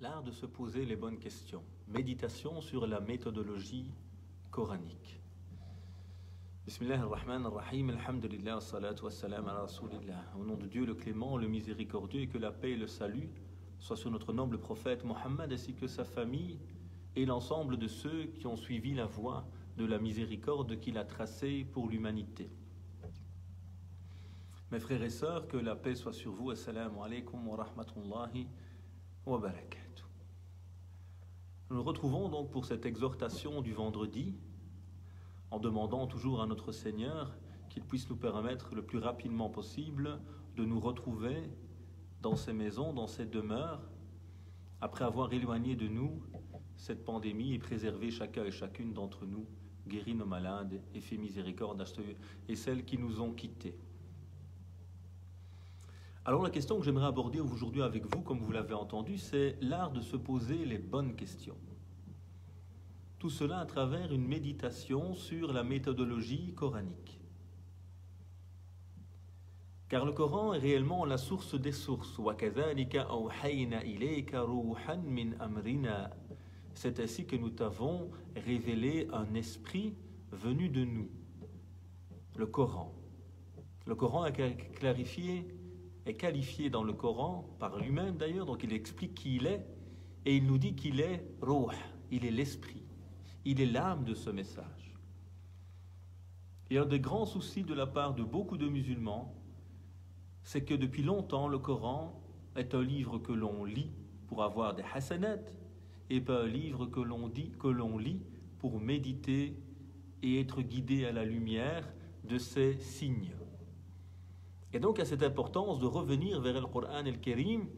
L'art de se poser les bonnes questions. Méditation sur la méthodologie coranique. Bismillah ar-Rahman ar-Rahim, alhamdulillah, wassalatu wassalam ala rasulillah. Au nom de Dieu le clément, le miséricordieux, et que la paix et le salut soient sur notre noble prophète Mohammed ainsi que sa famille et l'ensemble de ceux qui ont suivi la voie de la miséricorde qu'il a tracée pour l'humanité. Mes frères et sœurs, que la paix soit sur vous. Assalamu alaikum wa rahmatullahi wa barakatuh. Nous nous retrouvons donc pour cette exhortation du vendredi, en demandant toujours à notre Seigneur qu'il puisse nous permettre le plus rapidement possible de nous retrouver dans ces maisons, dans ces demeures, après avoir éloigné de nous cette pandémie et préservé chacun et chacune d'entre nous, guéri nos malades et fait miséricorde à ceux et celles qui nous ont quittés. Alors la question que j'aimerais aborder aujourd'hui avec vous, comme vous l'avez entendu, c'est l'art de se poser les bonnes questions. Tout cela à travers une méditation sur la méthodologie coranique. Car le Coran est réellement la source des sources. C'est ainsi que nous t'avons révélé un esprit venu de nous. Le Coran. Le Coran est qualifié dans le Coran, par lui-même d'ailleurs, donc il explique qui il est, et il nous dit qu'il est Ruh, il est l'esprit, il est l'âme de ce message. Et un des grands soucis de la part de beaucoup de musulmans, c'est que depuis longtemps, le Coran est un livre que l'on lit pour avoir des hasanat, et pas un livre que l'on lit pour méditer et être guidé à la lumière de ses signes. Et donc, à cette importance de revenir vers le Coran et le Kérim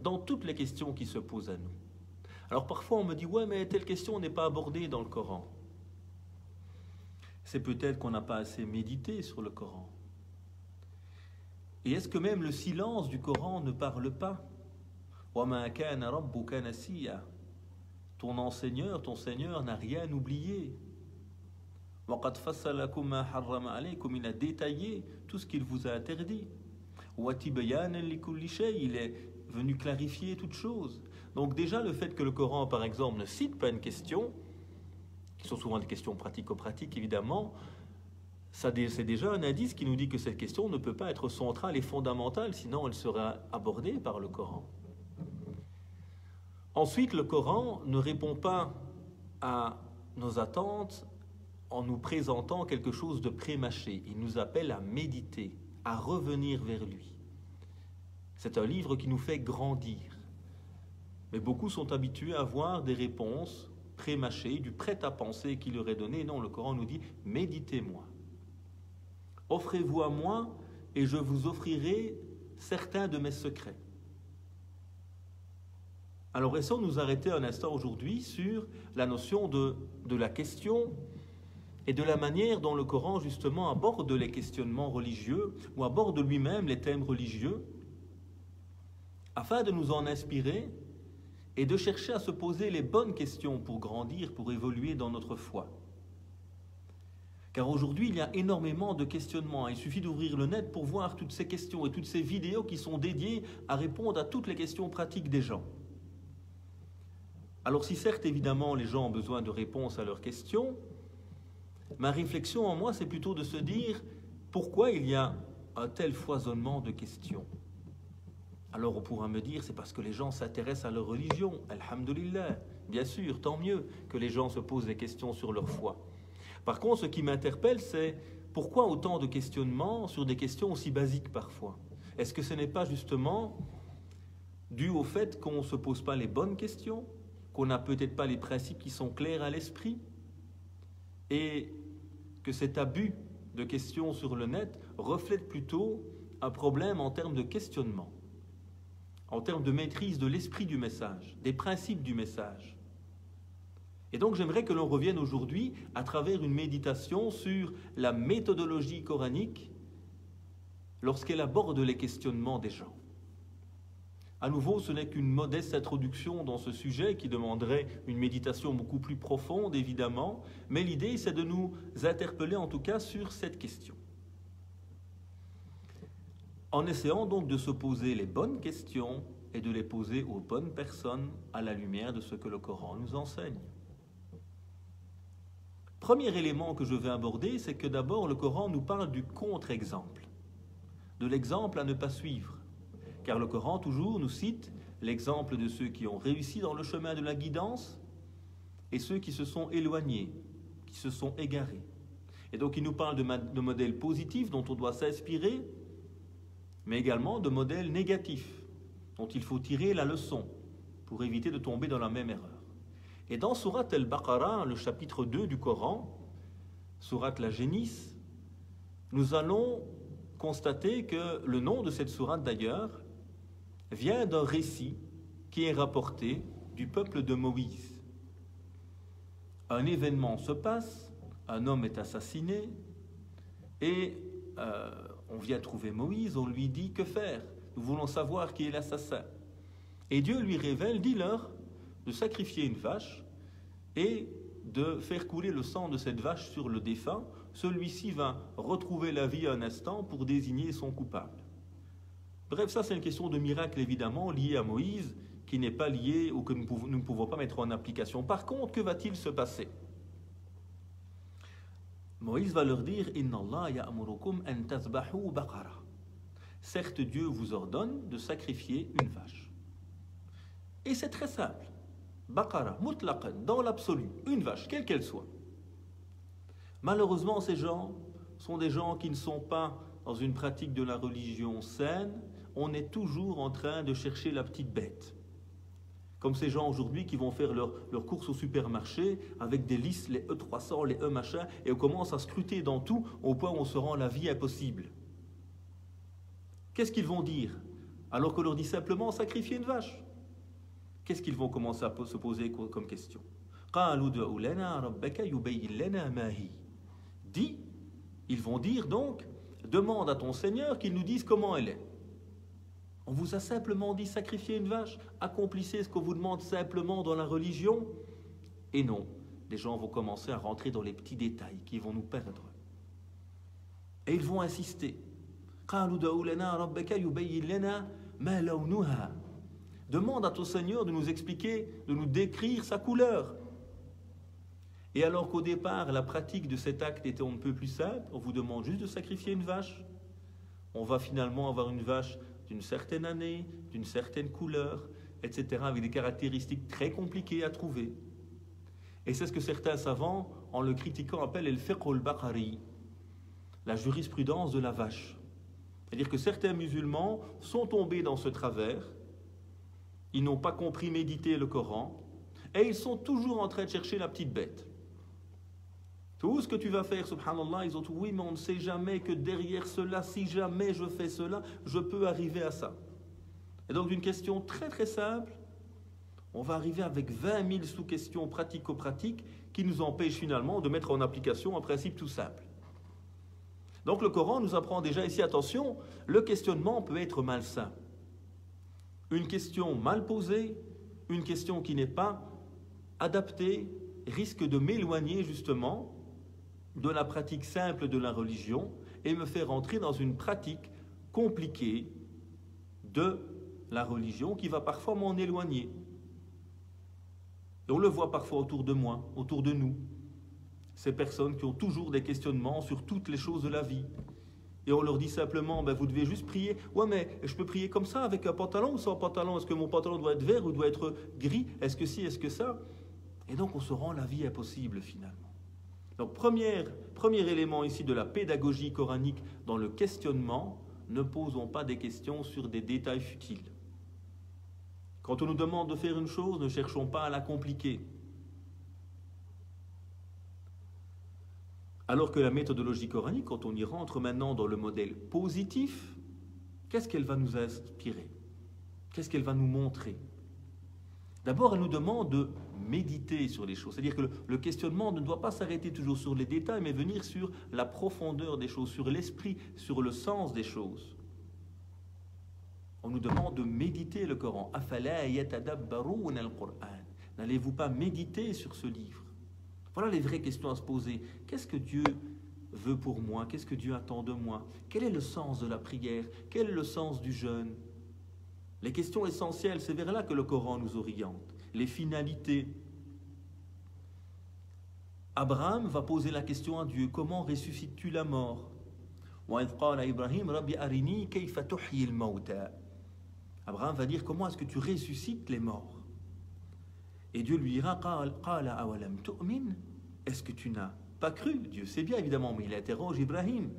dans toutes les questions qui se posent à nous. Alors, parfois, on me dit, ouais, mais telle question n'est pas abordée dans le Coran. C'est peut-être qu'on n'a pas assez médité sur le Coran. Et est-ce que même le silence du Coran ne parle pas? وَمَا كَانَ رَبُّكَ نَسِيًّا. Ton Seigneur n'a rien oublié. Il a détaillé tout ce qu'il vous a interdit. Il est venu clarifier toutes choses. Donc déjà le fait que le Coran par exemple ne cite pas une question, qui sont souvent des questions pratico-pratiques évidemment, c'est déjà un indice qui nous dit que cette question ne peut pas être centrale et fondamentale, sinon elle sera abordée par le Coran. Ensuite, le Coran ne répond pas à nos attentes en nous présentant quelque chose de prémâché. Il nous appelle à méditer, à revenir vers lui. C'est un livre qui nous fait grandir. Mais beaucoup sont habitués à voir des réponses prémâchées, du prêt-à-penser qui leur est donné. Non, le Coran nous dit « Méditez-moi. Offrez-vous à moi et je vous offrirai certains de mes secrets. » Alors, laissons nous arrêter un instant aujourd'hui sur la notion de la question et de la manière dont le Coran, justement, aborde les questionnements religieux ou aborde lui-même les thèmes religieux, afin de nous en inspirer et de chercher à se poser les bonnes questions pour grandir, pour évoluer dans notre foi. Car aujourd'hui, il y a énormément de questionnements. Il suffit d'ouvrir le net pour voir toutes ces questions et toutes ces vidéos qui sont dédiées à répondre à toutes les questions pratiques des gens. Alors si certes, évidemment, les gens ont besoin de réponses à leurs questions, ma réflexion en moi, c'est plutôt de se dire pourquoi il y a un tel foisonnement de questions. Alors on pourra me dire c'est parce que les gens s'intéressent à leur religion. Alhamdulillah, bien sûr, tant mieux que les gens se posent des questions sur leur foi. Par contre, ce qui m'interpelle, c'est pourquoi autant de questionnements sur des questions aussi basiques parfois? Est-ce que ce n'est pas justement dû au fait qu'on ne se pose pas les bonnes questions, qu'on n'a peut-être pas les principes qui sont clairs à l'esprit, et que cet abus de questions sur le net reflète plutôt un problème en termes de questionnement, en termes de maîtrise de l'esprit du message, des principes du message. Et donc j'aimerais que l'on revienne aujourd'hui à travers une méditation sur la méthodologie coranique lorsqu'elle aborde les questionnements des gens. À nouveau, ce n'est qu'une modeste introduction dans ce sujet qui demanderait une méditation beaucoup plus profonde, évidemment, mais l'idée, c'est de nous interpeller en tout cas sur cette question. En essayant donc de se poser les bonnes questions et de les poser aux bonnes personnes à la lumière de ce que le Coran nous enseigne. Premier élément que je vais aborder, c'est que d'abord le Coran nous parle du contre-exemple, de l'exemple à ne pas suivre. Car le Coran toujours nous cite l'exemple de ceux qui ont réussi dans le chemin de la guidance et ceux qui se sont éloignés, qui se sont égarés. Et donc il nous parle de modèles positifs dont on doit s'inspirer, mais également de modèles négatifs dont il faut tirer la leçon pour éviter de tomber dans la même erreur. Et dans Surat al-Baqarah, le chapitre 2 du Coran, Surat la Génisse, nous allons constater que le nom de cette sourate d'ailleurs vient d'un récit qui est rapporté du peuple de Moïse. Un événement se passe, un homme est assassiné et on vient trouver Moïse, on lui dit que faire? Nous voulons savoir qui est l'assassin. Et Dieu lui révèle, dis-leur, de sacrifier une vache et de faire couler le sang de cette vache sur le défunt. Celui-ci va retrouver la vie un instant pour désigner son coupable. Bref, ça c'est une question de miracle évidemment liée à Moïse, qui n'est pas liée ou que nous ne pouvons pas mettre en application. Par contre, que va-t-il se passer? Moïse va leur dire « Inna Allah ya'murukum an tazbahu baqara » Certes, Dieu vous ordonne de sacrifier une vache. Et c'est très simple. Baqara, mutlaqan, dans l'absolu, une vache, quelle qu'elle soit. Malheureusement, ces gens sont des gens qui ne sont pas dans une pratique de la religion saine. On est toujours en train de chercher la petite bête. Comme ces gens aujourd'hui qui vont faire leur course au supermarché avec des listes, les E300, les E machin, et on commence à scruter dans tout au point où on se rend la vie impossible. Qu'est-ce qu'ils vont dire? Alors qu'on leur dit simplement sacrifier une vache. Qu'est-ce qu'ils vont commencer à se poser comme question? Dis, ils vont dire donc, demande à ton Seigneur qu'il nous dise comment elle est. On vous a simplement dit sacrifier une vache, accomplissez ce qu'on vous demande simplement dans la religion. Et non, les gens vont commencer à rentrer dans les petits détails qui vont nous perdre. Et ils vont insister. Demande à ton Seigneur de nous expliquer, de nous décrire sa couleur. Et alors qu'au départ, la pratique de cet acte était on ne peut plus simple, on vous demande juste de sacrifier une vache. On va finalement avoir une vache d'une certaine année, d'une certaine couleur, etc., avec des caractéristiques très compliquées à trouver. Et c'est ce que certains savants, en le critiquant, appellent el fiqh al-baqari, la jurisprudence de la vache. C'est-à-dire que certains musulmans sont tombés dans ce travers, ils n'ont pas compris méditer le Coran, et ils sont toujours en train de chercher la petite bête. Tout ce que tu vas faire, subhanallah, ils ont dit oui, mais on ne sait jamais que derrière cela, si jamais je fais cela, je peux arriver à ça. Et donc d'une question très très simple, on va arriver avec 20 000 sous-questions pratico-pratiques qui nous empêchent finalement de mettre en application un principe tout simple. Donc le Coran nous apprend déjà ici, attention, le questionnement peut être malsain. Une question mal posée, une question qui n'est pas adaptée, risque de m'éloigner justement de la pratique simple de la religion et me faire entrer dans une pratique compliquée de la religion qui va parfois m'en éloigner. Et on le voit parfois autour de moi, autour de nous. Ces personnes qui ont toujours des questionnements sur toutes les choses de la vie. Et on leur dit simplement, ben vous devez juste prier. Ouais, mais je peux prier comme ça, avec un pantalon ou sans pantalon? Est-ce que mon pantalon doit être vert ou doit être gris? Est-ce que si, est-ce que ça? Et donc on se rend la vie impossible finalement. Donc premier élément ici de la pédagogie coranique dans le questionnement, ne posons pas des questions sur des détails futiles. Quand on nous demande de faire une chose, ne cherchons pas à la compliquer. Alors que la méthodologie coranique, quand on y rentre maintenant dans le modèle positif, qu'est-ce qu'elle va nous inspirer? Qu'est-ce qu'elle va nous montrer? D'abord, elle nous demande de méditer sur les choses. C'est-à-dire que le questionnement ne doit pas s'arrêter toujours sur les détails, mais venir sur la profondeur des choses, sur l'esprit, sur le sens des choses. On nous demande de méditer le Coran. Afala yatadabbaruna al-Qur'an. N'allez-vous pas méditer sur ce livre? Voilà les vraies questions à se poser. Qu'est-ce que Dieu veut pour moi? Qu'est-ce que Dieu attend de moi? Quel est le sens de la prière? Quel est le sens du jeûne? Les questions essentielles, c'est vers là que le Coran nous oriente. Les finalités. Abraham va poser la question à Dieu, comment ressuscites-tu la mort? Abraham va dire, comment est-ce que tu ressuscites les morts? Et Dieu lui dira, est-ce que tu n'as pas cru? Dieu sait bien évidemment, mais il interroge Ibrahim.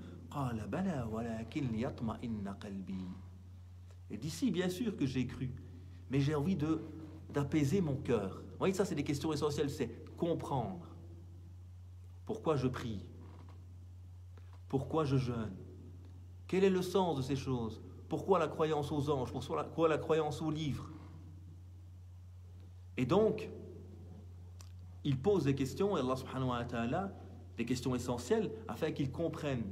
Et d'ici, bien sûr que j'ai cru, mais j'ai envie d'apaiser mon cœur. Vous voyez, ça c'est des questions essentielles, c'est comprendre. Pourquoi je prie? Pourquoi je jeûne? Quel est le sens de ces choses? Pourquoi la croyance aux anges? Pourquoi la croyance aux livres? Et donc, il pose des questions, et Allah subhanahu wa ta'ala, des questions essentielles, afin qu'ils comprennent.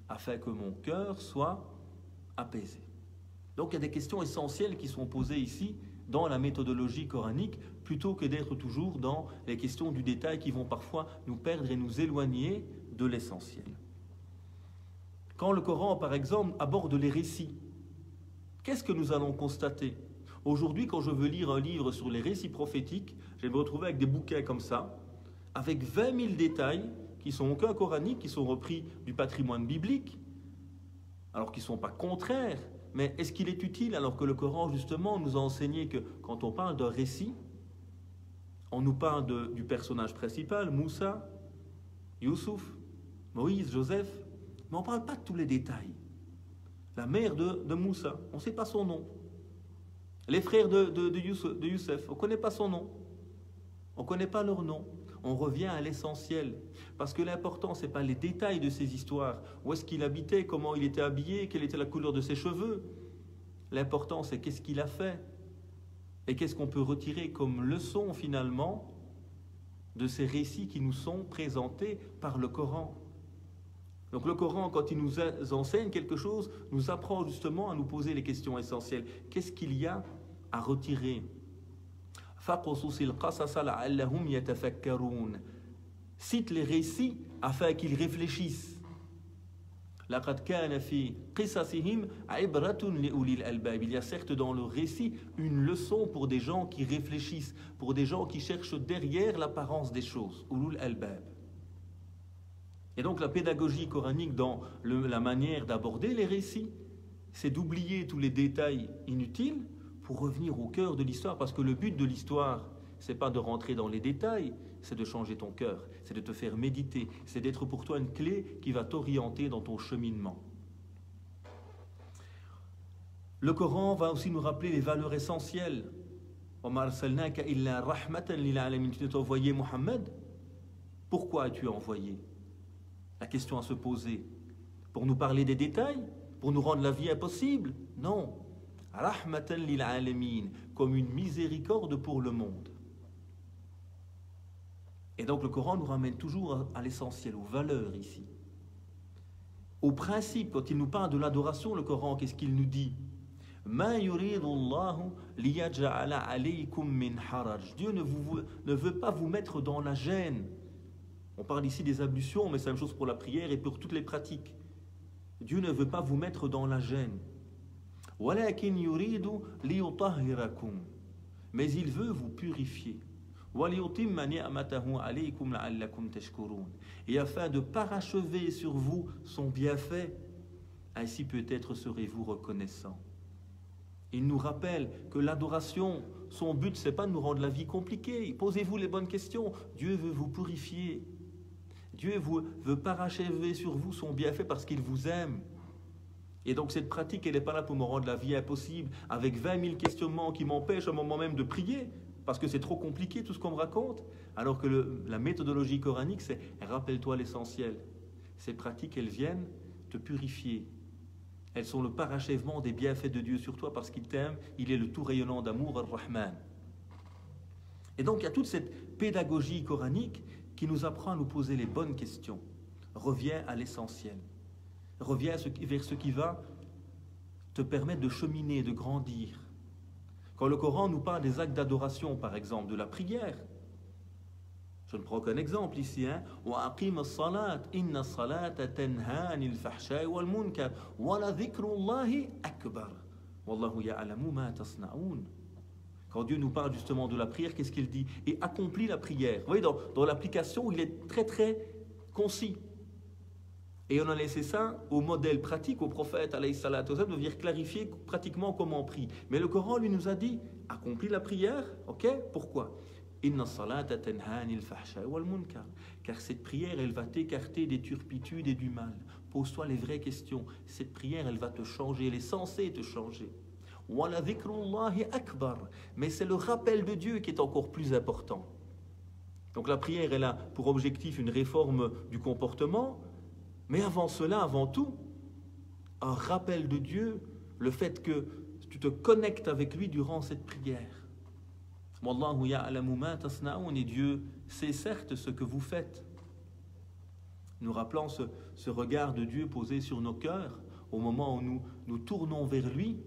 Afin que mon cœur soit apaisé. Donc il y a des questions essentielles qui sont posées ici dans la méthodologie coranique, plutôt que d'être toujours dans les questions du détail qui vont parfois nous perdre et nous éloigner de l'essentiel. Quand le Coran, par exemple, aborde les récits, qu'est-ce que nous allons constater? Aujourd'hui, quand je veux lire un livre sur les récits prophétiques, je vais me retrouver avec des bouquins comme ça, avec 20 000 détails qui sont aucun coraniques, qui sont repris du patrimoine biblique, alors qu'ils ne sont pas contraires. Mais est-ce qu'il est utile alors que le Coran, justement, nous a enseigné que quand on parle d'un récit, on nous parle du personnage principal, Moussa, Youssouf, Moïse, Joseph, mais on ne parle pas de tous les détails. La mère de Moussa, on ne sait pas son nom. Les frères de Youssef, on ne connaît pas son nom. On ne connaît pas leur nom. On revient à l'essentiel. Parce que l'important, ce n'est pas les détails de ces histoires. Où est-ce qu'il habitait, comment il était habillé, quelle était la couleur de ses cheveux. L'important, c'est qu'est-ce qu'il a fait. Et qu'est-ce qu'on peut retirer comme leçon, finalement, de ces récits qui nous sont présentés par le Coran. Donc le Coran, quand il nous enseigne quelque chose, nous apprend justement à nous poser les questions essentielles. Qu'est-ce qu'il y a à retirer? Cite les récits afin qu'ils réfléchissent. Il y a certes dans le récit une leçon pour des gens qui réfléchissent, pour des gens qui cherchent derrière l'apparence des choses. Ulul albab. Et donc la pédagogie coranique dans la manière d'aborder les récits, c'est d'oublier tous les détails inutiles pour revenir au cœur de l'histoire, parce que le but de l'histoire, c'est pas de rentrer dans les détails, c'est de changer ton cœur, c'est de te faire méditer, c'est d'être pour toi une clé qui va t'orienter dans ton cheminement. Le Coran va aussi nous rappeler les valeurs essentielles. Tu t'es envoyé Mohammed. Pourquoi as-tu envoyé? La question à se poser. Pour nous parler des détails? Pour nous rendre la vie impossible? Non. Rahmatan lil alamin, comme une miséricorde pour le monde. Et donc le Coran nous ramène toujours à l'essentiel, aux valeurs ici. Au principe, quand il nous parle de l'adoration, le Coran, qu'est-ce qu'il nous dit? Dieu ne veut pas vous mettre dans la gêne. On parle ici des ablutions, mais c'est la même chose pour la prière et pour toutes les pratiques. Dieu ne veut pas vous mettre dans la gêne. Mais il veut vous purifier. Et afin de parachever sur vous son bienfait, ainsi peut-être serez-vous reconnaissants. Il nous rappelle que l'adoration, son but, c'est pas de nous rendre la vie compliquée. Posez-vous les bonnes questions. Dieu veut vous purifier. Dieu veut parachever sur vous son bienfait parce qu'il vous aime. Et donc cette pratique, elle n'est pas là pour me rendre la vie impossible, avec 20 000 questionnements qui m'empêchent à un moment même de prier, parce que c'est trop compliqué tout ce qu'on me raconte. Alors que la méthodologie coranique, c'est rappelle-toi l'essentiel. Ces pratiques, elles viennent te purifier. Elles sont le parachèvement des bienfaits de Dieu sur toi parce qu'il t'aime, il est le tout rayonnant d'amour, Ar-Rahman. Et donc il y a toute cette pédagogie coranique qui nous apprend à nous poser les bonnes questions. Reviens à l'essentiel. Reviens vers ce qui va te permettre de cheminer, de grandir. Quand le Coran nous parle des actes d'adoration, par exemple, de la prière, Je ne prends qu'un exemple ici. وَأَقِيمَ الصَّلَاةَ إِنَّ الصَّلَاةَ تَنْهَى عَنِ الْفَحْشَاءِ وَالْمُنكَرِ وَلَذِكْرُ اللَّهِ أَكْبَرُ وَاللَّهُ يَعْلَمُ مَا تَصْنَعُونَ. Quand Dieu nous parle justement de la prière, qu'est-ce qu'il dit? Et accomplit la prière. Vous voyez, dans l'application, il est très très concis. Et on a laissé ça au modèle pratique, au prophète, alayhi salatu wasalam, de venir clarifier pratiquement comment on prie. Mais le Coran, lui, nous a dit, accomplis la prière, ok? Pourquoi? Inna salata tanha anil fahsha'i wal munkar. Car cette prière, elle va t'écarter des turpitudes et du mal. Pose-toi les vraies questions. Cette prière, elle va te changer, elle est censée te changer. Wala dhikrullahi akbar. Mais c'est le rappel de Dieu qui est encore plus important. Donc la prière, elle a pour objectif une réforme du comportement, mais avant cela, avant tout, un rappel de Dieu, le fait que tu te connectes avec lui durant cette prière. Wallahu ya'lamu ma tasna'un, et Dieu sait certes ce que vous faites. Nous rappelons ce regard de Dieu posé sur nos cœurs au moment où nous tournons vers lui.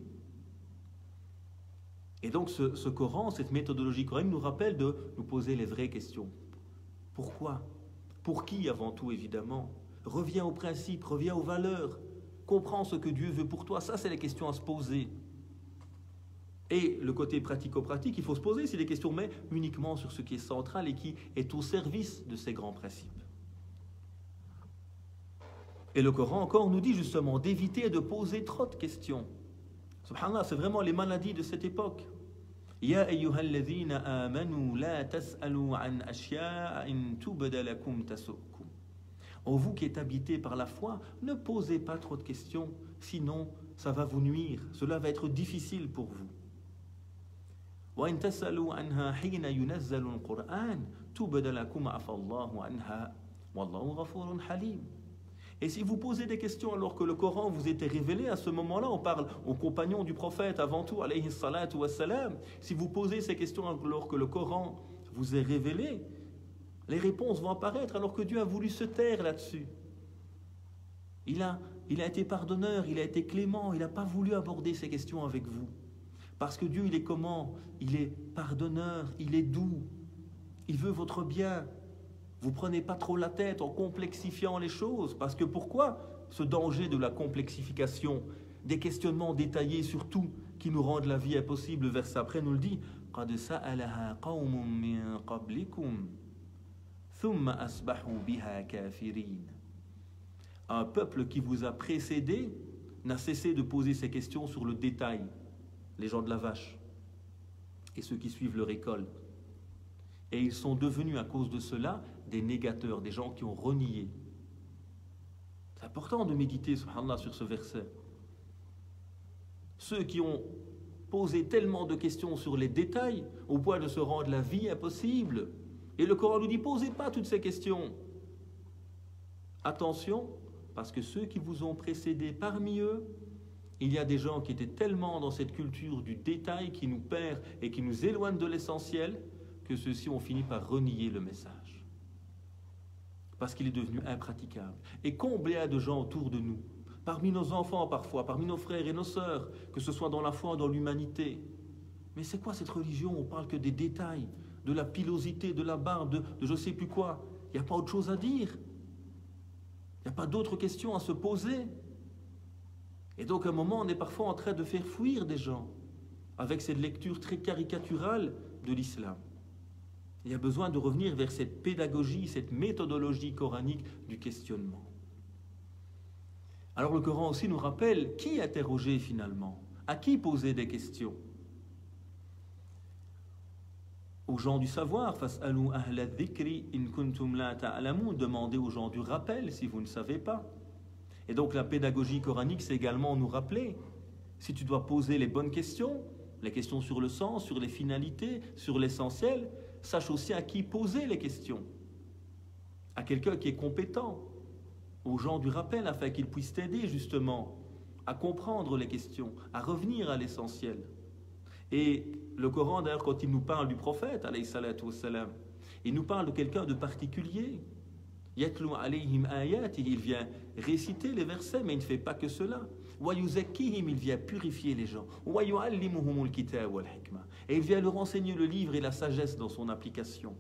Et donc ce Coran, cette méthodologie coranique nous rappelle de nous poser les vraies questions. Pourquoi? Pour qui avant tout, évidemment? Reviens aux principes, reviens aux valeurs. Comprends ce que Dieu veut pour toi. Ça, c'est les questions à se poser. Et le côté pratico-pratique, il faut se poser, c'est des questions, mais uniquement sur ce qui est central et qui est au service de ces grands principes. Et le Coran encore nous dit justement d'éviter de poser trop de questions. Subhanallah, c'est vraiment les maladies de cette époque. Ya ayyuhalladhina amanu la tas'alu an ashya'a in tubda lakum tasu'kum. En vous qui êtes habités par la foi, ne posez pas trop de questions, sinon ça va vous nuire, cela va être difficile pour vous. وَإِن تَسْأَلُوا عَنْهَا حِينَ يُنَزَّلُ الْقُرْآنُ تُبْدَ لَكُمْ عَفَا اللَّهُ عَنْهَا وَاللَّهُ غَفُورٌ حَلِيمٌ. Et si vous posez des questions alors que le Coran vous était révélé, à ce moment-là, on parle aux compagnons du prophète avant tout, alayhi salatu wassalam, si vous posez ces questions alors que le Coran vous est révélé, les réponses vont apparaître alors que Dieu a voulu se taire là-dessus. Il a été pardonneur, il a été clément, il n'a pas voulu aborder ces questions avec vous. Parce que Dieu, il est comment? Il est pardonneur, il est doux, il veut votre bien. Vous prenez pas trop la tête en complexifiant les choses. Parce que pourquoi ce danger de la complexification, des questionnements détaillés sur tout qui nous rendent la vie impossible? Le verset après nous le dit. قَدْ سَأَلَهَا قَوْمٌ مِّن قَبْلِكُمْ ثُمَّ أَصْبَحُوا بِهَا كَافِرِينَ. Un peuple qui vous a précédé n'a cessé de poser ces questions sur le détail. Les gens de la vache et ceux qui suivent leur école. Et ils sont devenus à cause de cela des négateurs, des gens qui ont renié. C'est important de méditer, subhanallah, sur ce verset. Ceux qui ont posé tellement de questions sur les détails au point de se rendre la vie impossible. Et le Coran nous dit, posez pas toutes ces questions. Attention, parce que ceux qui vous ont précédés, parmi eux, il y a des gens qui étaient tellement dans cette culture du détail qui nous perd et qui nous éloigne de l'essentiel que ceux-ci ont fini par renier le message. Parce qu'il est devenu impraticable. Et combien de gens autour de nous, parmi nos enfants parfois, parmi nos frères et nos sœurs, que ce soit dans la foi ou dans l'humanité, mais c'est quoi cette religion? On parle que des détails, de la pilosité, de la barbe, de je sais plus quoi. Il n'y a pas autre chose à dire. Il n'y a pas d'autres questions à se poser. Et donc à un moment, on est parfois en train de faire fuir des gens avec cette lecture très caricaturale de l'islam. Il y a besoin de revenir vers cette pédagogie, cette méthodologie coranique du questionnement. Alors le Coran aussi nous rappelle qui interroger finalement, à qui poser des questions. Aux gens du savoir, fas'alu ahla dhikri in kuntum la ta'lamun, demandez aux gens du rappel si vous ne savez pas. Et donc la pédagogie coranique, c'est également nous rappeler, si tu dois poser les bonnes questions, les questions sur le sens, sur les finalités, sur l'essentiel, sache aussi à qui poser les questions. À quelqu'un qui est compétent, aux gens du rappel, afin qu'ils puissent t'aider justement à comprendre les questions, à revenir à l'essentiel. Et le Coran, d'ailleurs, quand il nous parle du prophète, alayhi salatu wassalam, il nous parle de quelqu'un de particulier. Yatlu alayhim ayati, il vient réciter les versets, mais il ne fait pas que cela. Wa yuzakkihim, il vient purifier les gens. Wa yuallimuhumul kitab wal hikma, et il vient leur enseigner le livre et la sagesse dans son application.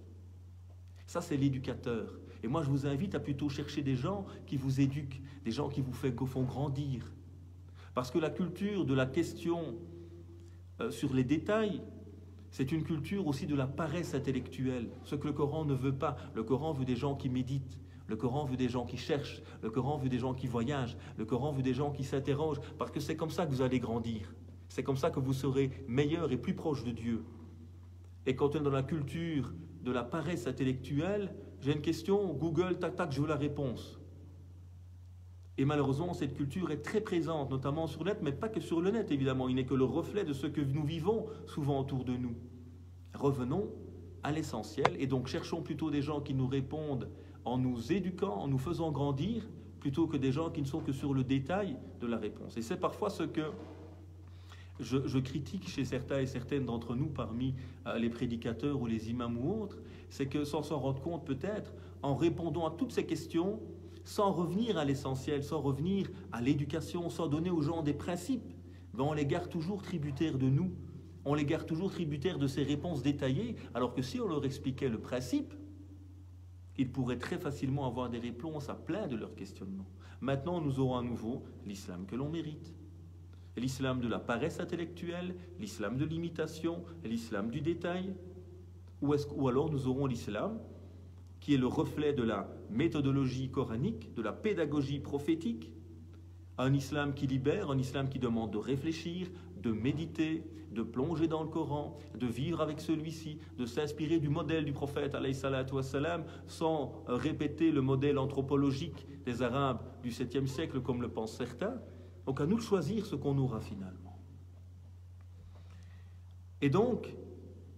Ça, c'est l'éducateur. Et moi, je vous invite à plutôt chercher des gens qui vous éduquent, des gens qui vous font grandir. Parce que la culture de la question sur les détails, c'est une culture aussi de la paresse intellectuelle, ce que le Coran ne veut pas. Le Coran veut des gens qui méditent, le Coran veut des gens qui cherchent, le Coran veut des gens qui voyagent, le Coran veut des gens qui s'interrogent, parce que c'est comme ça que vous allez grandir. C'est comme ça que vous serez meilleur et plus proche de Dieu. Et quand on est dans la culture de la paresse intellectuelle, j'ai une question, Google, tac, tac, je veux la réponse. Et malheureusement, cette culture est très présente, notamment sur le net, mais pas que sur le net, évidemment. Il n'est que le reflet de ce que nous vivons souvent autour de nous. Revenons à l'essentiel, et donc cherchons plutôt des gens qui nous répondent en nous éduquant, en nous faisant grandir, plutôt que des gens qui ne sont que sur le détail de la réponse. Et c'est parfois ce que je critique chez certains et certaines d'entre nous, parmi les prédicateurs ou les imams ou autres, c'est que sans s'en rendre compte peut-être, en répondant à toutes ces questions, sans revenir à l'essentiel, sans revenir à l'éducation, sans donner aux gens des principes, ben on les garde toujours tributaires de nous, on les garde toujours tributaires de ces réponses détaillées, alors que si on leur expliquait le principe, ils pourraient très facilement avoir des réponses à plein de leurs questionnements. Maintenant, nous aurons à nouveau l'islam que l'on mérite. L'islam de la paresse intellectuelle, l'islam de l'imitation, l'islam du détail, ou alors nous aurons l'islam qui est le reflet de la méthodologie coranique, de la pédagogie prophétique, un islam qui libère, un islam qui demande de réfléchir, de méditer, de plonger dans le Coran, de vivre avec celui-ci, de s'inspirer du modèle du prophète alayhi salatu wassalam, sans répéter le modèle anthropologique des Arabes du 7e siècle comme le pensent certains. Donc à nous de choisir ce qu'on aura finalement. Et donc,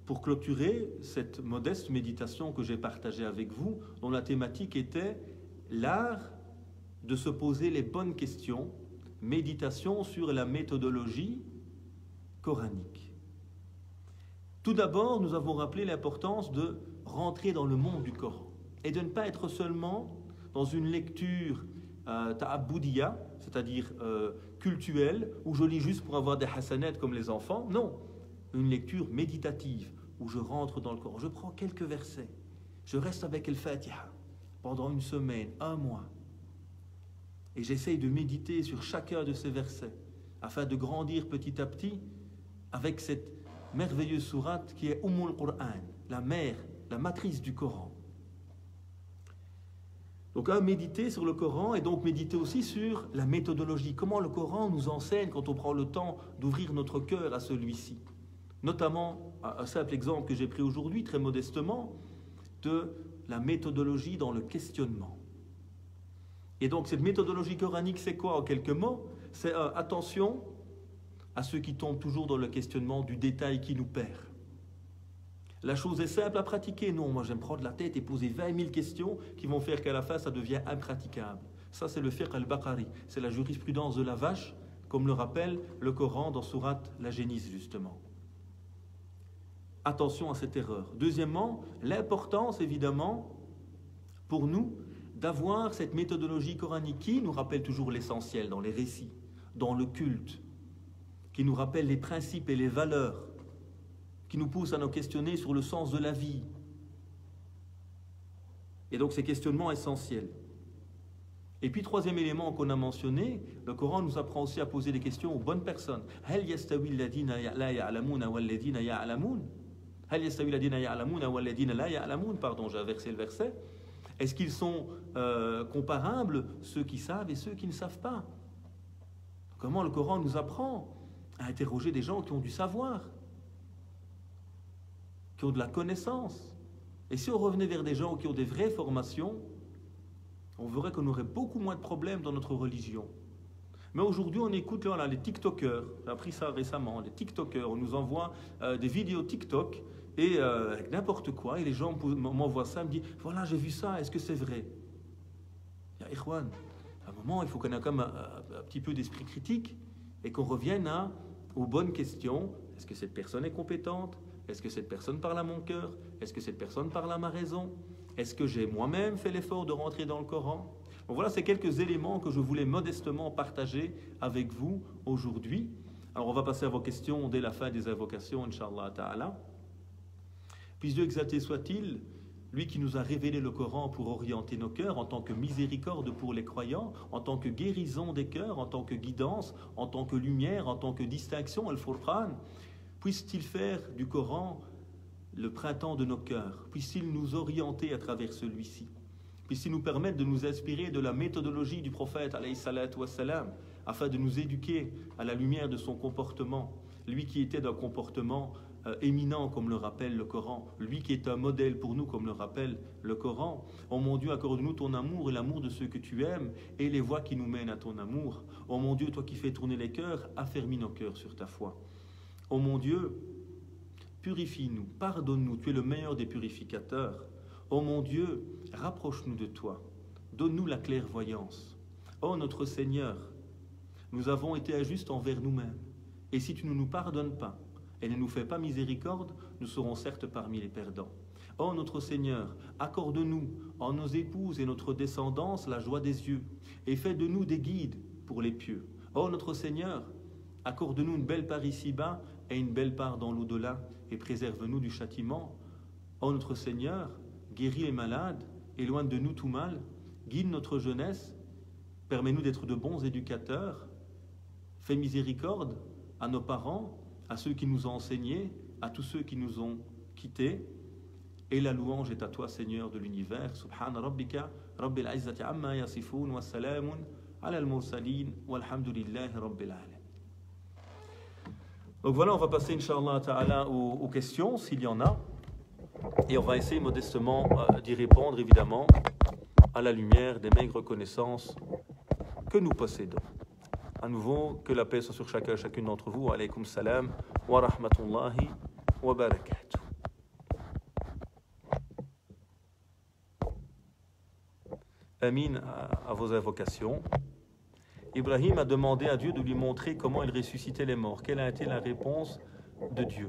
pour clôturer cette modeste méditation que j'ai partagée avec vous, dont la thématique était l'art de se poser les bonnes questions, méditation sur la méthodologie coranique. Tout d'abord, nous avons rappelé l'importance de rentrer dans le monde du Coran et de ne pas être seulement dans une lecture ta'aboudiya, c'est-à-dire cultuelle, où je lis juste pour avoir des hasanets comme les enfants. Non, une lecture méditative, où je rentre dans le Coran. Je prends quelques versets, je reste avec le Fatiha pendant une semaine, un mois, et j'essaye de méditer sur chacun de ces versets, afin de grandir petit à petit avec cette merveilleuse sourate qui est Ummul Qur'an, la mère, la matrice du Coran. Donc méditer sur le Coran et donc méditer aussi sur la méthodologie. Comment le Coran nous enseigne quand on prend le temps d'ouvrir notre cœur à celui-ci. Notamment, un simple exemple que j'ai pris aujourd'hui, très modestement, de la méthodologie dans le questionnement. Et donc cette méthodologie coranique, c'est quoi en quelques mots? C'est attention à ceux qui tombent toujours dans le questionnement du détail qui nous perd. La chose est simple à pratiquer. Non, moi j'aime prendre la tête et poser 20 000 questions qui vont faire qu'à la fin ça devient impraticable. Ça c'est le fiqh al-Baqari, c'est la jurisprudence de la vache, comme le rappelle le Coran dans sourate la Génisse justement. Attention à cette erreur. Deuxièmement, l'importance évidemment pour nous d'avoir cette méthodologie coranique qui nous rappelle toujours l'essentiel dans les récits, dans le culte, qui nous rappelle les principes et les valeurs, qui nous pousse à nous questionner sur le sens de la vie. Et donc ces questionnements essentiels. Et puis troisième élément qu'on a mentionné, le Coran nous apprend aussi à poser des questions aux bonnes personnes. Hal yastawi alladhina la ya'lamuna walladhina ya'lamun? Hal yastawi alladhina ya'lamuna walladhina la ya'lamun? Pardon, j'ai inversé le verset. Est-ce qu'ils sont comparables, ceux qui savent et ceux qui ne savent pas? Comment le Coran nous apprend à interroger des gens qui ont du savoir, qui ont de la connaissance. Et si on revenait vers des gens qui ont des vraies formations, on verrait qu'on aurait beaucoup moins de problèmes dans notre religion. Mais aujourd'hui, on écoute là, les TikTokers, j'ai appris ça récemment, les TikTokers, on nous envoie des vidéos TikTok et avec n'importe quoi, et les gens m'envoient ça, me disent, voilà, j'ai vu ça, est-ce que c'est vrai? Ya Ikhwan, à un moment, il faut qu'on ait quand même un petit peu d'esprit critique et qu'on revienne aux bonnes questions. Est-ce que cette personne est compétente? Est-ce que cette personne parle à mon cœur? Est-ce que cette personne parle à ma raison? Est-ce que j'ai moi-même fait l'effort de rentrer dans le Coran? Bon, voilà, c'est quelques éléments que je voulais modestement partager avec vous aujourd'hui. Alors, on va passer à vos questions dès la fin des invocations, Inch'Allah Ta'ala. Puis Dieu exalté soit-il, lui qui nous a révélé le Coran pour orienter nos cœurs en tant que miséricorde pour les croyants, en tant que guérison des cœurs, en tant que guidance, en tant que lumière, en tant que distinction, Al-Furqan. Puisse-t-il faire du Coran le printemps de nos cœurs, puisse-t-il nous orienter à travers celui-ci, puisse-t-il nous permettre de nous inspirer de la méthodologie du prophète alayhi salatu wassalam, afin de nous éduquer à la lumière de son comportement, lui qui était d'un comportement éminent comme le rappelle le Coran, lui qui est un modèle pour nous comme le rappelle le Coran. Oh mon Dieu, accorde-nous ton amour et l'amour de ceux que tu aimes et les voies qui nous mènent à ton amour. Oh mon Dieu, toi qui fais tourner les cœurs, affermis nos cœurs sur ta foi. Oh mon Dieu, purifie-nous, pardonne-nous, tu es le meilleur des purificateurs. Oh mon Dieu, rapproche-nous de toi, donne-nous la clairvoyance. Oh notre Seigneur, nous avons été injustes envers nous-mêmes, et si tu ne nous pardonnes pas et ne nous fais pas miséricorde, nous serons certes parmi les perdants. Oh notre Seigneur, accorde-nous en nos épouses et notre descendance la joie des yeux, et fais de nous des guides pour les pieux. Oh notre Seigneur, accorde-nous une belle part ici-bas et une belle part dans l'au-delà, et préserve-nous du châtiment. Oh notre Seigneur, guéris les malades, éloigne de nous tout mal, guide notre jeunesse, permets-nous d'être de bons éducateurs, fais miséricorde à nos parents, à ceux qui nous ont enseignés, à tous ceux qui nous ont quittés. Et la louange est à toi, Seigneur de l'univers. Subhana rabbika, rabbil izzati amma yasifoun, wa salamun ala al-mursalin, walhamdulillahi rabbil alamin. Donc voilà, on va passer, Inch'Allah Ta'ala, aux questions, s'il y en a. Et on va essayer modestement d'y répondre, évidemment, à la lumière des maigres connaissances que nous possédons. À nouveau, que la paix soit sur chacun et chacune d'entre vous. Wa alaykum salam wa rahmatullahi wa barakatuh. Amin à vos invocations. Ibrahim a demandé à Dieu de lui montrer comment il ressuscitait les morts. Quelle a été la réponse de Dieu?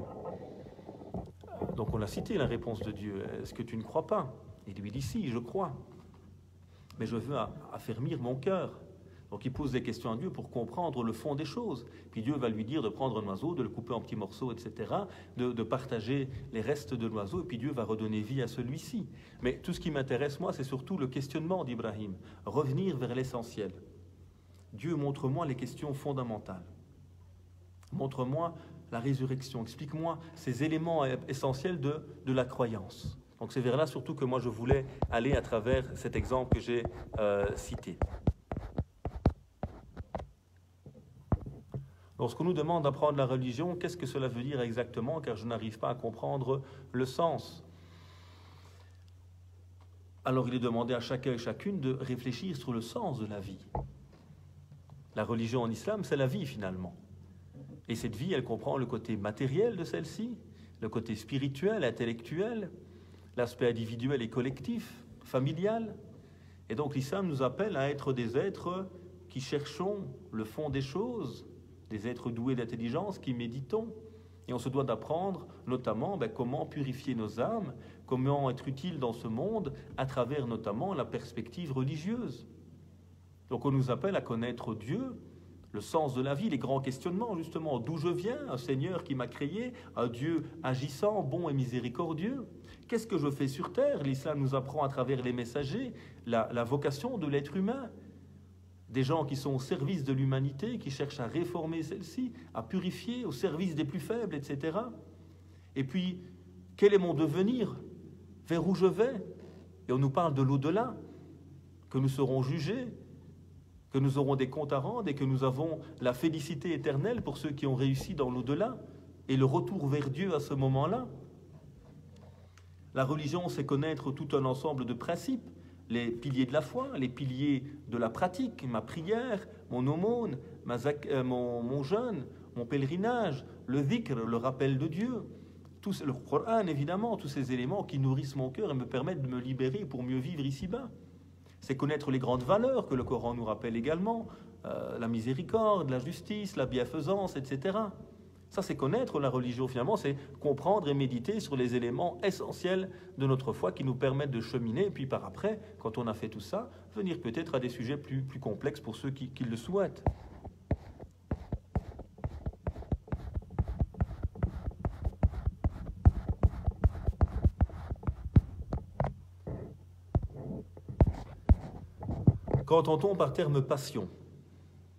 Donc on a cité la réponse de Dieu. Est-ce que tu ne crois pas? Il lui dit si, je crois. Mais je veux affermir mon cœur. Donc il pose des questions à Dieu pour comprendre le fond des choses. Puis Dieu va lui dire de prendre un oiseau, de le couper en petits morceaux, etc., de partager les restes de l'oiseau, et puis Dieu va redonner vie à celui-ci. Mais tout ce qui m'intéresse, moi, c'est surtout le questionnement d'Ibrahim. Revenir vers l'essentiel. Dieu, montre-moi les questions fondamentales. Montre-moi la résurrection. Explique-moi ces éléments essentiels de la croyance. Donc c'est vers là surtout que moi je voulais aller à travers cet exemple que j'ai cité. Lorsqu'on nous demande d'apprendre la religion, qu'est-ce que cela veut dire exactement? Car je n'arrive pas à comprendre le sens. Alors il est demandé à chacun et chacune de réfléchir sur le sens de la vie. La religion en islam, c'est la vie finalement. Et cette vie, elle comprend le côté matériel de celle-ci, le côté spirituel, intellectuel, l'aspect individuel et collectif, familial. Et donc l'islam nous appelle à être des êtres qui cherchons le fond des choses, des êtres doués d'intelligence, qui méditons. Et on se doit d'apprendre notamment comment purifier nos âmes, comment être utile dans ce monde à travers notamment la perspective religieuse. Donc on nous appelle à connaître Dieu, le sens de la vie, les grands questionnements justement, d'où je viens, un Seigneur qui m'a créé, un Dieu agissant, bon et miséricordieux. Qu'est-ce que je fais sur terre? L'islam nous apprend à travers les messagers la vocation de l'être humain, des gens qui sont au service de l'humanité, qui cherchent à réformer celle-ci, à purifier, au service des plus faibles, etc. Et puis, quel est mon devenir? Vers où je vais? Et on nous parle de l'au-delà, que nous serons jugés, que nous aurons des comptes à rendre et que nous avons la félicité éternelle pour ceux qui ont réussi dans l'au-delà et le retour vers Dieu à ce moment-là. La religion, c'est connaître tout un ensemble de principes, les piliers de la foi, les piliers de la pratique, ma prière, mon aumône, mon jeûne, mon pèlerinage, le dhikr, le rappel de Dieu, le Coran évidemment, tous ces éléments qui nourrissent mon cœur et me permettent de me libérer pour mieux vivre ici-bas. C'est connaître les grandes valeurs que le Coran nous rappelle également, la miséricorde, la justice, la bienfaisance, etc. Ça, c'est connaître la religion finalement, c'est comprendre et méditer sur les éléments essentiels de notre foi qui nous permettent de cheminer, et puis par après, quand on a fait tout ça, venir peut-être à des sujets plus complexes pour ceux qui le souhaitent. Qu'entend-on par terme passion?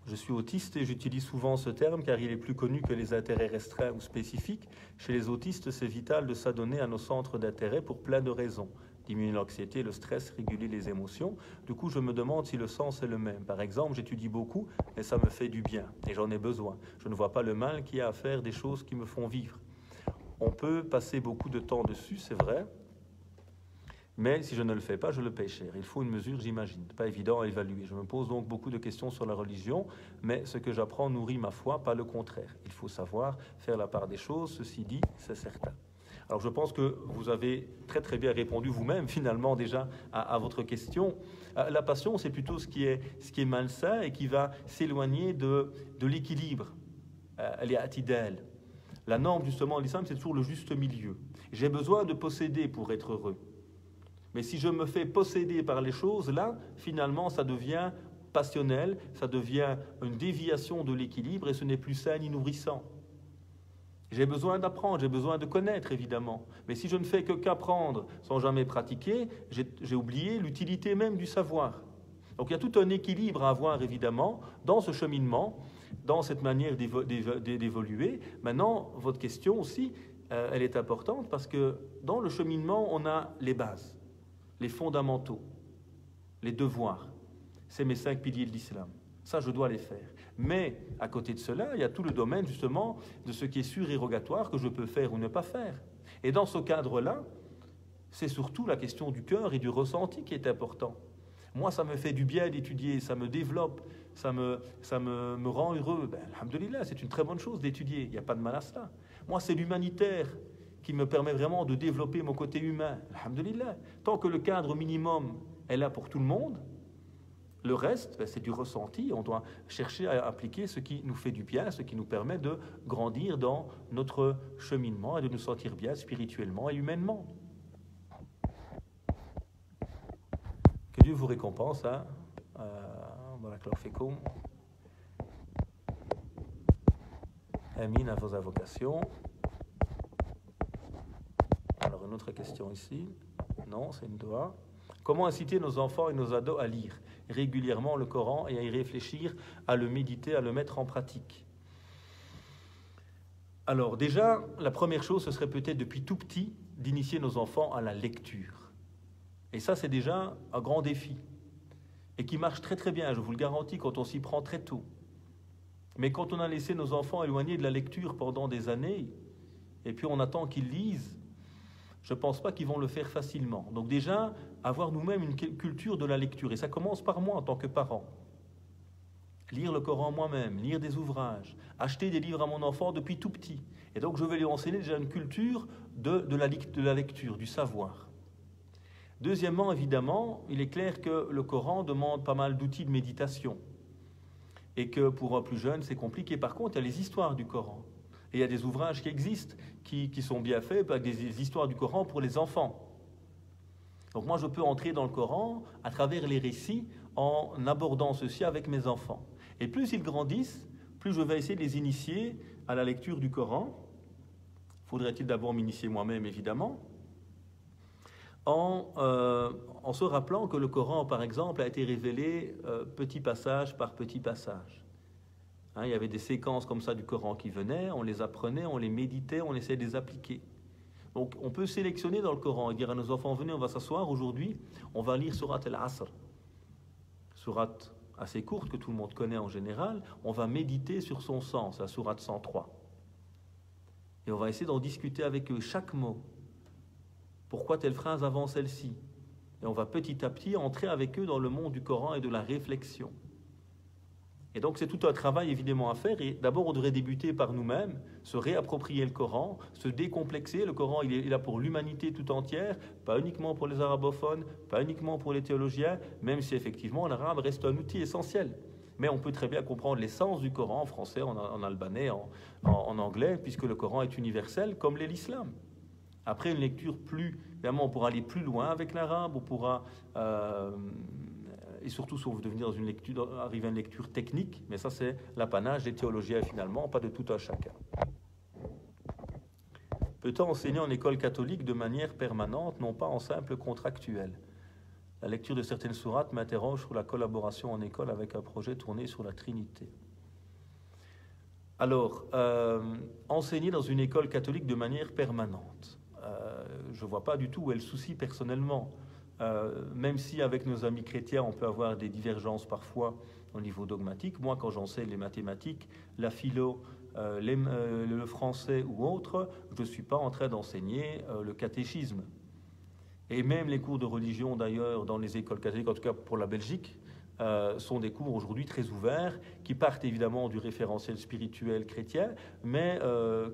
Je suis autiste et j'utilise souvent ce terme car il est plus connu que les intérêts restreints ou spécifiques. Chez les autistes, c'est vital de s'adonner à nos centres d'intérêt pour plein de raisons. Diminuer l'anxiété, le stress, réguler les émotions. Du coup, je me demande si le sens est le même. Par exemple, j'étudie beaucoup et ça me fait du bien et j'en ai besoin. Je ne vois pas le mal qu'il y a à faire des choses qui me font vivre. On peut passer beaucoup de temps dessus, c'est vrai, mais si je ne le fais pas, je le paie cher. Il faut une mesure, j'imagine. Pas évident à évaluer. Je me pose donc beaucoup de questions sur la religion, mais ce que j'apprends nourrit ma foi, pas le contraire. Il faut savoir faire la part des choses, ceci dit, c'est certain. Alors je pense que vous avez très très bien répondu vous-même finalement déjà à votre question. La passion, c'est plutôt ce qui est malsain et qui va s'éloigner de l'équilibre. Elle est atidale. La norme justement de l'islam, c'est toujours le juste milieu. J'ai besoin de posséder pour être heureux. Mais si je me fais posséder par les choses, là, finalement, ça devient passionnel, ça devient une déviation de l'équilibre et ce n'est plus sain ni nourrissant. J'ai besoin d'apprendre, j'ai besoin de connaître, évidemment. Mais si je ne fais que qu'apprendre sans jamais pratiquer, j'ai oublié l'utilité même du savoir. Donc il y a tout un équilibre à avoir, évidemment, dans ce cheminement, dans cette manière d'évoluer. Maintenant, votre question aussi, elle est importante parce que dans le cheminement, on a les bases, les fondamentaux, les devoirs. C'est mes 5 piliers de l'islam. Ça, je dois les faire. Mais à côté de cela, il y a tout le domaine justement de ce qui est surérogatoire que je peux faire ou ne pas faire. Et dans ce cadre-là, c'est surtout la question du cœur et du ressenti qui est important. Moi, ça me fait du bien d'étudier, ça me développe, ça me rend heureux. Ben, alhamdoulilah, c'est une très bonne chose d'étudier, il n'y a pas de mal à cela. Moi, c'est l'humanitaire qui me permet vraiment de développer mon côté humain. Alhamdoulilah. Tant que le cadre minimum est là pour tout le monde, le reste, ben, c'est du ressenti. On doit chercher à appliquer ce qui nous fait du bien, ce qui nous permet de grandir dans notre cheminement et de nous sentir bien spirituellement et humainement. Que Dieu vous récompense. Barakallahu fikoum. Amin à vos invocations. Alors, une autre question ici. Non, c'est une doua. Comment inciter nos enfants et nos ados à lire régulièrement le Coran et à y réfléchir, à le méditer, à le mettre en pratique? Alors déjà, la première chose, ce serait peut-être depuis tout petit d'initier nos enfants à la lecture. Et ça, c'est déjà un grand défi. Et qui marche très très bien, je vous le garantis, quand on s'y prend très tôt. Mais quand on a laissé nos enfants éloignés de la lecture pendant des années, et puis on attend qu'ils lisent, je ne pense pas qu'ils vont le faire facilement. Donc déjà, avoir nous-mêmes une culture de la lecture. Et ça commence par moi en tant que parent. Lire le Coran moi-même, lire des ouvrages, acheter des livres à mon enfant depuis tout petit. Et donc je vais lui enseigner déjà une culture de la lecture, du savoir. Deuxièmement, évidemment, il est clair que le Coran demande pas mal d'outils de méditation. Et que pour un plus jeune, c'est compliqué. Par contre, il y a les histoires du Coran. Et il y a des ouvrages qui existent, qui sont bien faits, avec des histoires du Coran pour les enfants. Donc moi, je peux entrer dans le Coran à travers les récits en abordant ceci avec mes enfants. Et plus ils grandissent, plus je vais essayer de les initier à la lecture du Coran. Faudrait-il d'abord m'initier moi-même, évidemment, en se rappelant que le Coran, par exemple, a été révélé petit passage par petit passage. Il y avait des séquences comme ça du Coran qui venaient, on les apprenait, on les méditait, on essayait de les appliquer. Donc on peut sélectionner dans le Coran et dire à nos enfants, venez, on va s'asseoir aujourd'hui, on va lire Surat al-Asr. Surat assez courte que tout le monde connaît en général, on va méditer sur son sens, la Surat 103. Et on va essayer d'en discuter avec eux, chaque mot. Pourquoi telle phrase avant celle-ci? Et on va petit à petit entrer avec eux dans le monde du Coran et de la réflexion. Et donc c'est tout un travail évidemment à faire. Et d'abord on devrait débuter par nous-mêmes, se réapproprier le Coran, se décomplexer. Le Coran il est là pour l'humanité tout entière, pas uniquement pour les arabophones, pas uniquement pour les théologiens, même si effectivement l'arabe reste un outil essentiel. Mais on peut très bien comprendre l'essence du Coran en français, en albanais, en anglais, puisque le Coran est universel comme l'est l'islam. Après une lecture évidemment on pourra aller plus loin avec l'arabe, on pourra... et surtout si on veut devenir arriver à une lecture technique, mais ça c'est l'apanage des théologiens finalement, pas de tout un chacun. Peut-on enseigner en école catholique de manière permanente, non pas en simple contractuel? La lecture de certaines sourates m'interroge sur la collaboration en école avec un projet tourné sur la Trinité. Alors, enseigner dans une école catholique de manière permanente, je ne vois pas du tout où est le souci personnellement. Même si avec nos amis chrétiens, on peut avoir des divergences parfois au niveau dogmatique. Moi, quand j'enseigne les mathématiques, la philo, le français ou autre, je ne suis pas en train d'enseigner le catéchisme. Et même les cours de religion, d'ailleurs, dans les écoles catholiques, en tout cas pour la Belgique, sont des cours aujourd'hui très ouverts, qui partent évidemment du référentiel spirituel chrétien, mais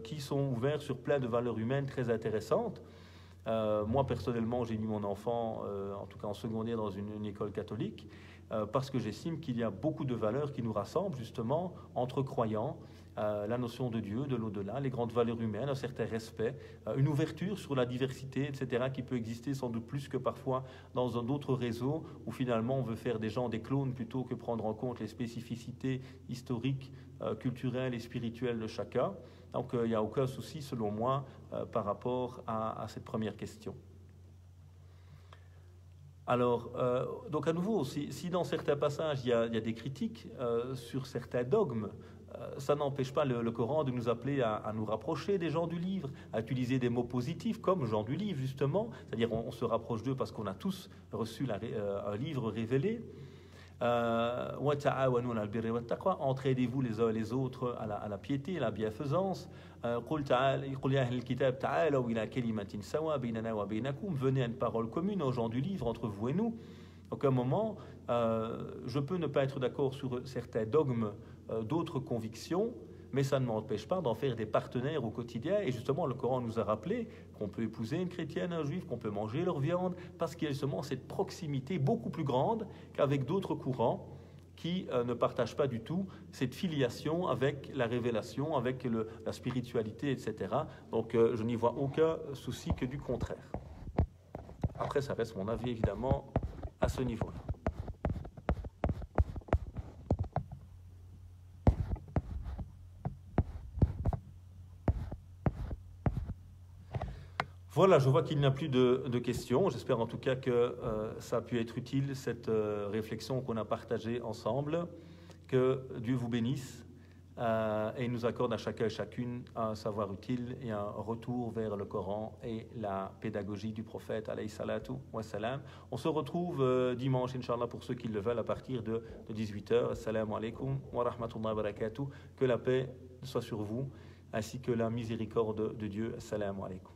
qui sont ouverts sur plein de valeurs humaines très intéressantes. Moi, personnellement, j'ai mis mon enfant, en tout cas en secondaire, dans une école catholique, parce que j'estime qu'il y a beaucoup de valeurs qui nous rassemblent, justement, entre croyants, la notion de Dieu, de l'au-delà, les grandes valeurs humaines, un certain respect, une ouverture sur la diversité, etc., qui peut exister sans doute plus que parfois dans un autre réseau, où finalement on veut faire des gens des clones plutôt que prendre en compte les spécificités historiques, culturelles et spirituelles de chacun. Donc il n'y a aucun souci, selon moi, par rapport à cette première question. Alors, donc à nouveau, si dans certains passages il y a des critiques sur certains dogmes, ça n'empêche pas le Coran de nous appeler à nous rapprocher des gens du livre, à utiliser des mots positifs comme gens du livre, justement. C'est-à-dire on se rapproche d'eux parce qu'on a tous reçu un livre révélé. Entraidez-vous les uns les autres à la piété, à la bienfaisance. Venez à une parole commune aux gens du livre, entre vous et nous. Donc à un moment, je peux ne pas être d'accord sur certains dogmes d'autres convictions, mais ça ne m'empêche pas d'en faire des partenaires au quotidien. Et justement, le Coran nous a rappelé qu'on peut épouser une chrétienne, un juif, qu'on peut manger leur viande, parce qu'il y a justement cette proximité beaucoup plus grande qu'avec d'autres courants qui ne partagent pas du tout cette filiation avec la révélation, avec la spiritualité, etc. Donc je n'y vois aucun souci que du contraire. Après, ça reste mon avis, évidemment, à ce niveau-là. Voilà, je vois qu'il n'y a plus de questions. J'espère en tout cas que ça a pu être utile, cette réflexion qu'on a partagée ensemble. Que Dieu vous bénisse et nous accorde à chacun et chacune un savoir utile et un retour vers le Coran et la pédagogie du prophète, alayhi salatu wa salam. On se retrouve dimanche, Inch'Allah, pour ceux qui le veulent, à partir de 18h. Assalamu alaikum wa rahmatullahi wa barakatuh. Que la paix soit sur vous, ainsi que la miséricorde de Dieu. Assalamu alaikum.